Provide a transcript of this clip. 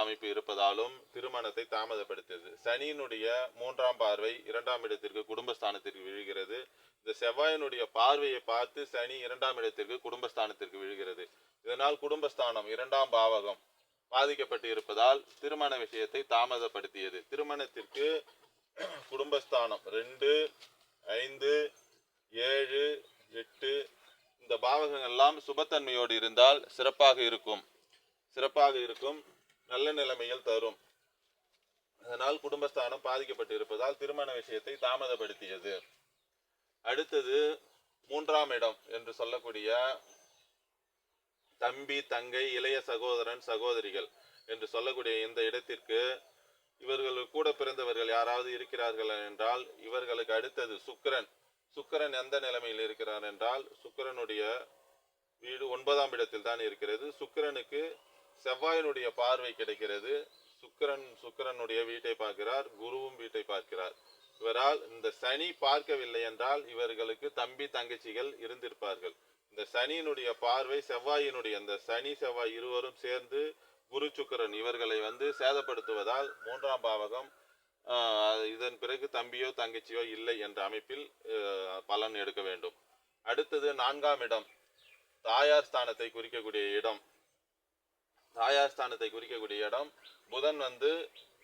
அமைப்பு இருப்பதாலும் திருமணத்தை தாமதப்படுத்தியது. சனியினுடைய 3ஆம் பார்வை 2ஆம் இடத்திற்கு குடும்பஸ்தானத்திற்கு விழுகிறது. இந்த செவ்வாயினுடைய பார்வையை பார்த்து சனி 2ஆம் இடத்திற்கு குடும்பஸ்தானத்திற்கு விழுகிறது. இதனால் குடும்பஸ்தானம் 2ஆம் பாவகம் பாதிக்கப்பட்டு இருப்பதால் திருமண விஷயத்தை தாமதப்படுத்தியது. திருமணத்திற்கு குடும்பஸ்தானம் 2, 5, 7, 8 இந்த பாவகங்கள் எல்லாம் சுபத்தன்மையோடு இருந்தால் சிறப்பாக இருக்கும், நல்ல நிலைமையில் தரும். அதனால் குடும்பஸ்தானம் பாதிக்கப்பட்டு இருப்பதால் திருமண விஷயத்தை தாமதப்படுத்தியது. அடுத்தது 3ஆம் இடம் என்று சொல்லக்கூடிய தம்பி, தங்கை, இளைய சகோதரன், சகோதரிகள் என்று சொல்லக்கூடிய இந்த இடத்திற்கு இவர்கள் கூட பிறந்தவர்கள் யாராவது இருக்கிறார்கள் என்றால் இவர்களுக்கு அடுத்தது சுக்கிரன் எந்த நிலைமையில் இருக்கிறார் என்றால் சுக்கிரனுடைய வீடு 9ஆம் இடத்தில் தான் இருக்கிறது. சுக்கிரனுக்கு செவ்வாயினுடைய பார்வை கிடைக்கிறது. சுக்கிரனுடைய வீட்டை பார்க்கிறார், குருவும் வீட்டை பார்க்கிறார். இவரால் இந்த சனி பார்க்கவில்லை என்றால் இவர்களுக்கு தம்பி, தங்கச்சிகள் இருந்திருப்பார்கள். இந்த சனியினுடைய பார்வை செவ்வாயினுடைய இந்த சனி செவ்வாய் இருவரும் சேர்ந்து குரு சுக்கிரன் இவர்களை சேதப்படுத்துவதால் 3ஆம் பாவகம் இதன் பிறகு தம்பியோ தங்கச்சியோ இல்லை என்ற அமைப்பில் பலன் எடுக்க வேண்டும். அடுத்தது 4ஆம் இடம் தாயார் ஸ்தானத்தை குறிக்கக்கூடிய இடம். புதன்